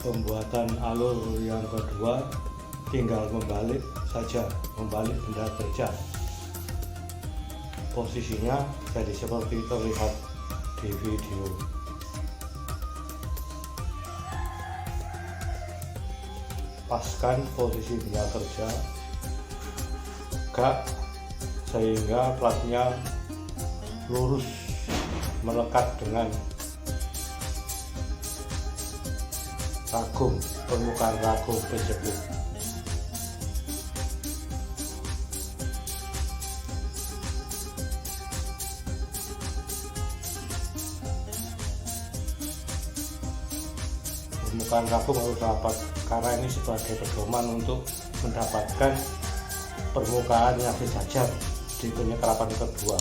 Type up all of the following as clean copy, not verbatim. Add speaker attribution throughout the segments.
Speaker 1: Pembuatan alur yang kedua tinggal membalik saja, membalik benda kerja. Posisinya jadi seperti terlihat di video. Paskan posisi benda kerja tegak sehingga platnya lurus melekat dengan ragum, permukaan ragum penjepit. Permukaan ragum harus rapat karena ini sebagai pedoman untuk mendapatkan permukaan yang sejajar di penyekerapan kedua.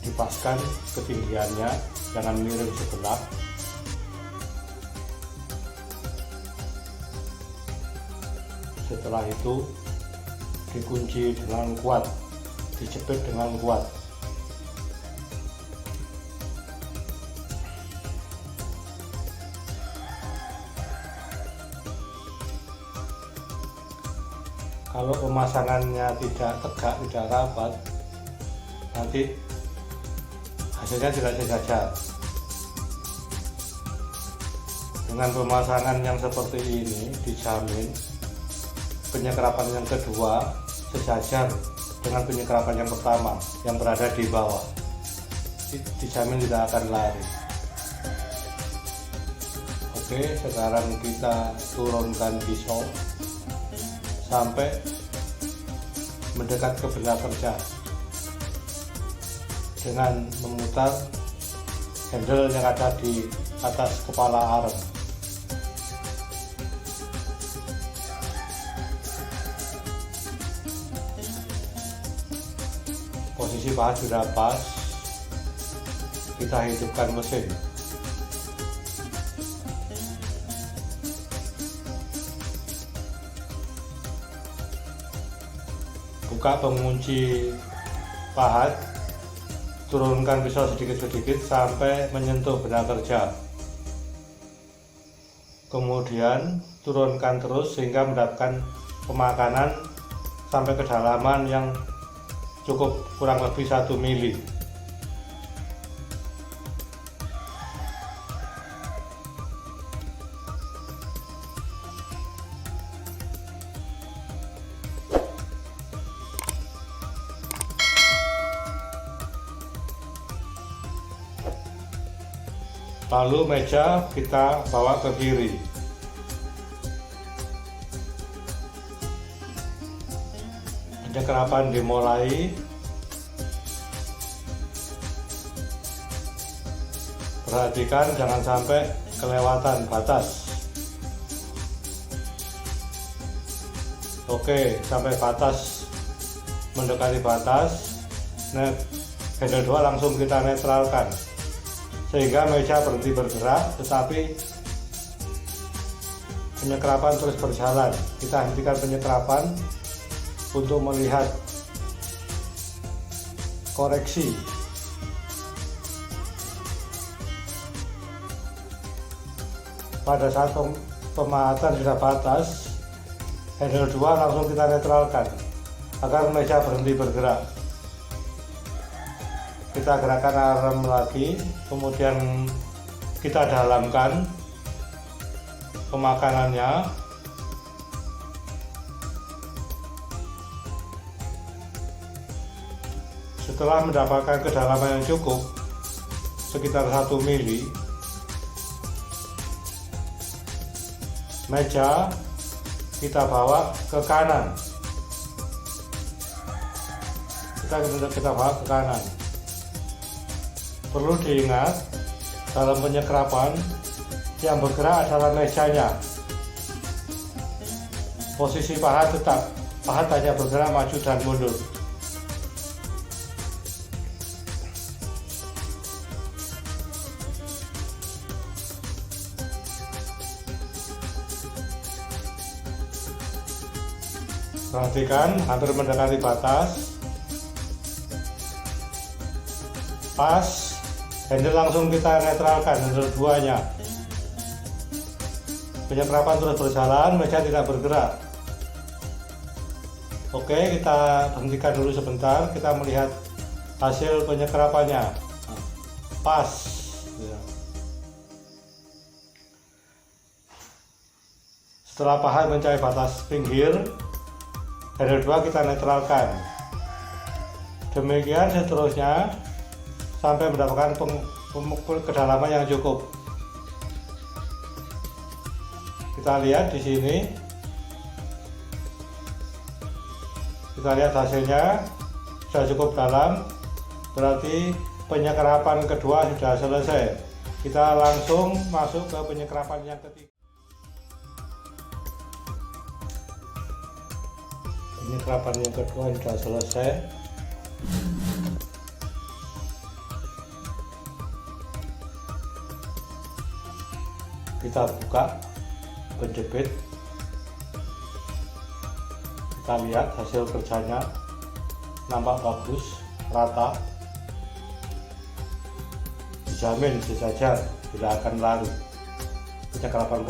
Speaker 1: Dipaskan ketinggiannya, jangan miring sebelah. Setelah itu dikunci dengan kuat, dijepit dengan kuat. Kalau pemasangannya tidak tegak, tidak rapat, nanti hasilnya tidak sejajar. Dengan pemasangan yang seperti ini dijamin penyekerapan yang kedua sejajar dengan penyekerapan yang pertama yang berada di bawah. Dijamin tidak akan lari. Oke, sekarang kita turunkan pisau sampai mendekat ke benda kerja dengan memutar handle yang ada di atas kepala arm. Posisi pahat sudah pas, kita hidupkan mesin. Buka pengunci pahat, turunkan pisau sedikit-sedikit sampai menyentuh benda kerja. Kemudian turunkan terus sehingga mendapatkan pemakanan sampai kedalaman yang cukup kurang lebih 1 mili. Lalu meja kita bawa ke kiri. Penyekerapan dimulai. Perhatikan jangan sampai kelewatan batas. Oke, sampai batas, mendekati batas. Nah, handle 2 langsung kita netralkan sehingga meja berhenti bergerak, tetapi penyekerapan terus berjalan. Kita hentikan penyekerapan untuk melihat koreksi. Pada saat pemahatan sudah batas, handle 2 langsung kita netralkan agar meja berhenti bergerak. Kita gerakkan arm lagi, kemudian kita dalamkan pemakanannya. Setelah mendapatkan kedalaman yang cukup, sekitar 1 mili, meja kita bawa ke kanan. Kita bawa ke kanan. Perlu diingat, dalam penyekerapan yang bergerak adalah mejanya. Posisi pahat tetap, pahat hanya bergerak maju dan mundur. Perhatikan, hampir mendekati batas. Pas, Handle langsung kita netralkan, handle duanya. Penyerapan terus berjalan, meja tidak bergerak. Oke, kita hentikan dulu sebentar, kita melihat hasil penyerapannya. Pas ya. Setelah pahat mencapai batas pinggir, handle 2 kita netralkan. Demikian seterusnya sampai mendapatkan kedalaman yang cukup. Kita lihat di sini. Kita lihat hasilnya sudah cukup dalam, berarti penyekerapan kedua sudah selesai. Kita langsung masuk ke penyekerapan yang ketiga. Penyekerapan yang kedua sudah selesai. Kita buka penjepit. Kita lihat hasil kerjanya, nampak bagus, rata, dijamin sejajar, tidak akan lalu. Penyekerapan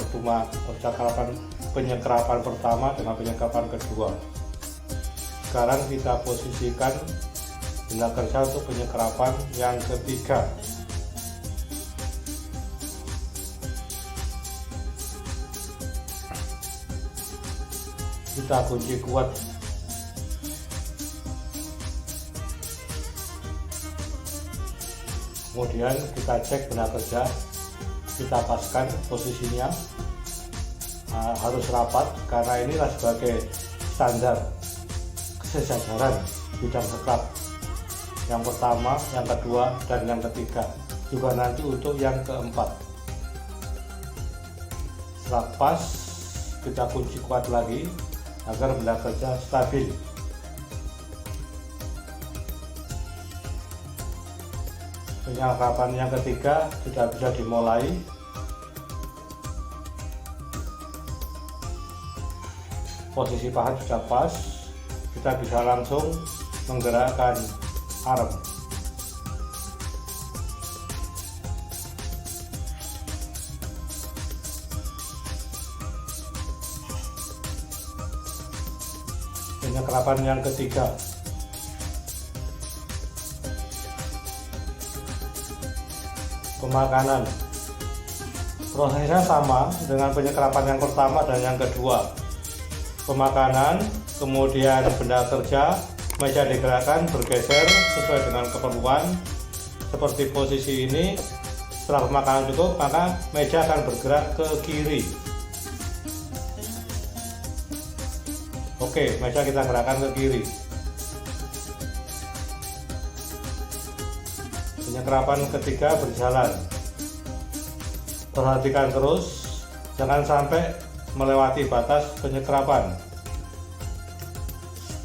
Speaker 1: pertama dengan penyekerapan kedua. Sekarang kita posisikan benda kerja untuk penyekerapan yang ketiga. Kita kunci kuat. Kemudian kita cek benda kerja, kita paskan posisinya. Harus rapat karena inilah sebagai standar kesejajaran bidang sekat yang pertama, yang kedua, dan yang ketiga, juga nanti untuk yang keempat. Setelah pas, kita kunci kuat lagi agar benda kerja stabil. Penyekerapan yang ketiga sudah bisa dimulai. Posisi pahat sudah pas, kita bisa langsung menggerakkan arm. Penyekerapan yang ketiga. Pemakanan. Prosesnya sama dengan penyekerapan yang pertama dan yang kedua. Pemakanan, kemudian benda kerja, meja digerakkan bergeser sesuai dengan keperluan. Seperti posisi ini, setelah pemakanan cukup, maka meja akan bergerak ke kiri. Oke, meja kita gerakkan ke kiri. Penyekerapan ketiga berjalan. Perhatikan terus, jangan sampai melewati batas penyekerapan.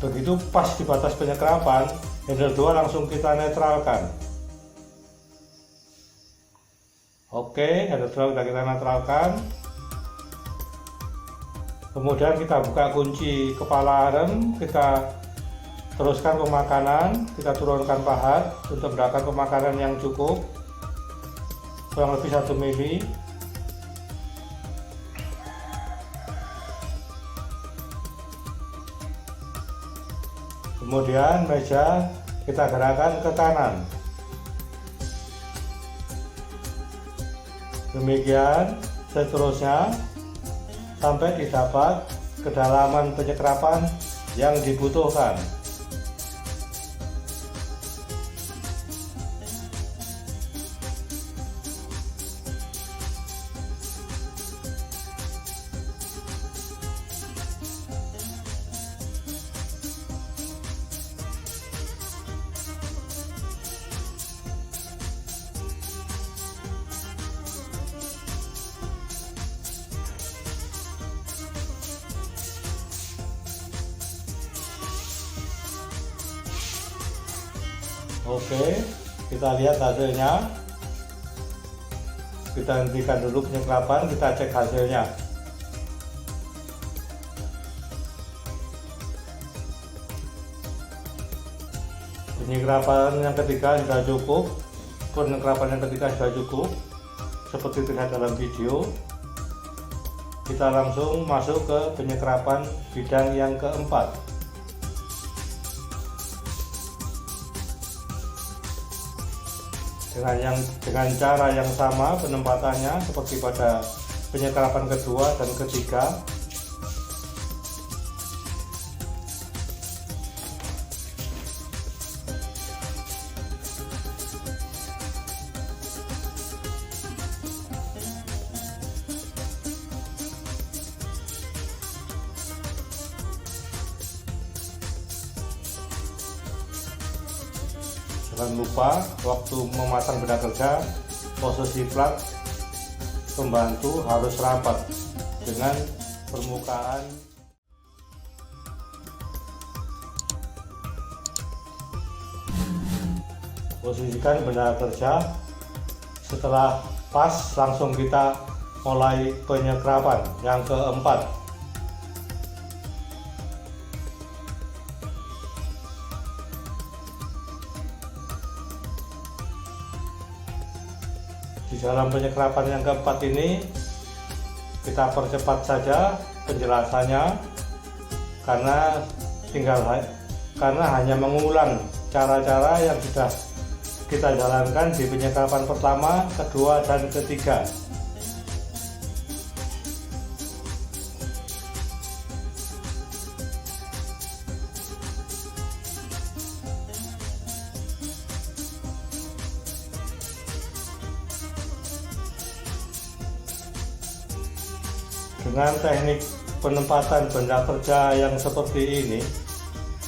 Speaker 1: Begitu pas di batas penyekerapan, handle 2 langsung kita netralkan. Oke, handle 2 sudah kita netralkan. Kemudian kita buka kunci kepala arm, kita teruskan pemakanan, kita turunkan pahat untuk mendapatkan pemakanan yang cukup, kurang lebih 1 mili. Kemudian meja kita gerakkan ke kanan. Demikian seterusnya sampai didapat kedalaman penyekerapan yang dibutuhkan. Oke, kita lihat hasilnya. Kita hentikan dulu penyekerapan, kita cek hasilnya. Penyekerapan yang ketiga sudah cukup, penyekerapan yang ketiga sudah cukup seperti terlihat dalam video. Kita langsung masuk ke penyekerapan bidang yang keempat. Dengan cara yang sama penempatannya seperti pada penyekerapan kedua dan ketiga. Jangan lupa waktu memasang benda kerja, posisi plat pembantu harus rapat dengan permukaan. Posisikan benda kerja, setelah pas langsung kita mulai penyekerapan yang keempat. Di dalam penyekerapan yang keempat ini kita percepat saja penjelasannya karena hanya mengulang cara-cara yang sudah kita jalankan di penyekerapan pertama, kedua, dan ketiga. Dengan teknik penempatan benda kerja yang seperti ini,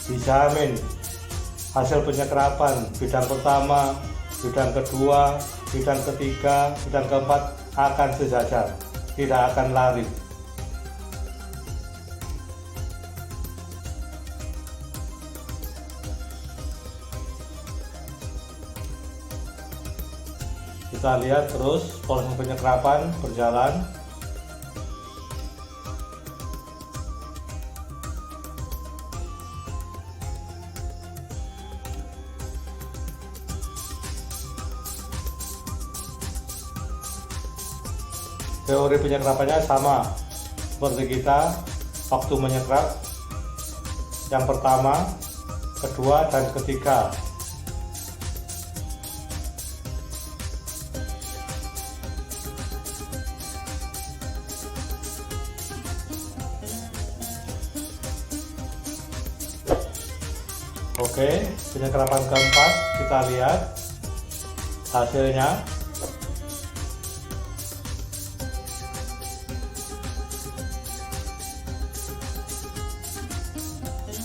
Speaker 1: dijamin hasil penyekerapan bidang pertama, bidang kedua, bidang ketiga, bidang keempat akan sejajar, tidak akan lari. Kita lihat terus proses penyekerapan berjalan. Teori penyekerapannya sama seperti kita waktu menyekerap yang pertama, kedua, dan ketiga. Oke, penyekerapan keempat kita lihat hasilnya.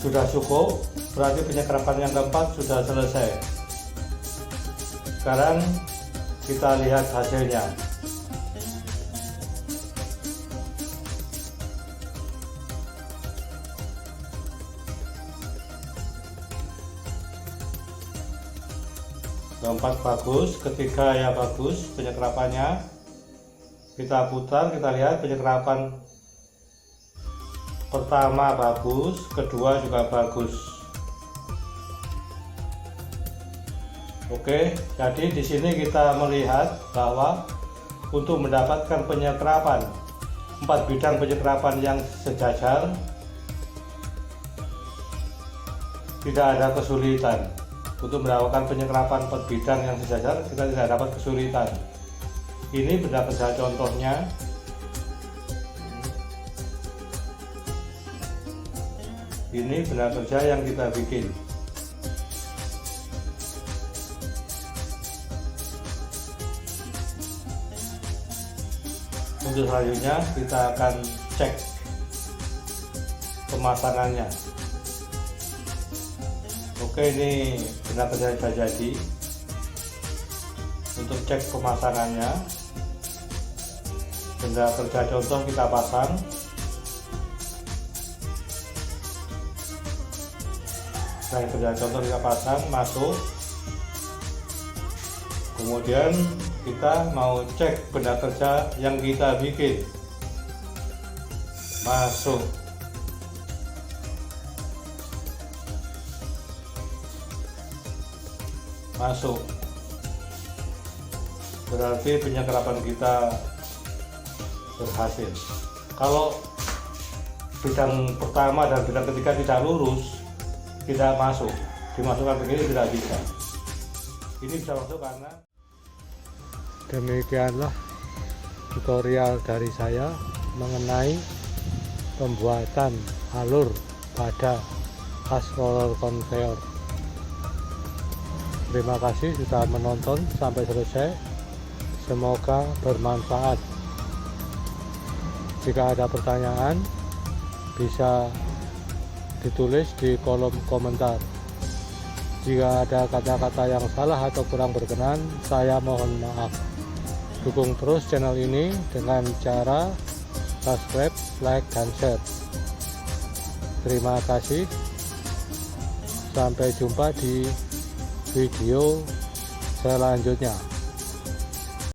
Speaker 1: Sudah cukup, berarti penyekerapan yang keempat sudah selesai. Sekarang kita lihat hasilnya. Keempat bagus, ketiga ya bagus penyekerapannya. Kita putar, kita lihat penyekerapan pertama bagus, kedua juga bagus. Oke, jadi di sini kita melihat bahwa untuk mendapatkan penyekerapan 4 bidang penyekerapan yang sejajar tidak ada kesulitan. Untuk mendapatkan penyekerapan 4 bidang yang sejajar kita tidak dapat kesulitan. Ini benda kerja contohnya. Ini benda kerja yang kita bikin. Untuk selanjutnya kita akan cek pemasangannya. Oke, ini benda kerja sudah jadi. Untuk cek pemasangannya, benda kerja contoh kita pasang. Nah, benda contoh kita pasang, masuk. Kemudian kita mau cek benda kerja yang kita bikin, masuk. Masuk. berarti penyerapan kita berhasil. Kalau bidang pertama dan bidang ketiga tidak lurus, tidak masuk, dimasukkan begini tidak bisa. Ini bisa masuk karena demikianlah tutorial dari saya mengenai pembuatan alur pada kas roller conveyor. Terima kasih sudah menonton sampai selesai, semoga bermanfaat. Jika ada pertanyaan bisa ditulis di kolom komentar. Jika ada kata-kata yang salah atau kurang berkenan, saya mohon maaf. Dukung terus channel ini dengan cara subscribe, like, dan share. Terima kasih. Sampai jumpa di video selanjutnya.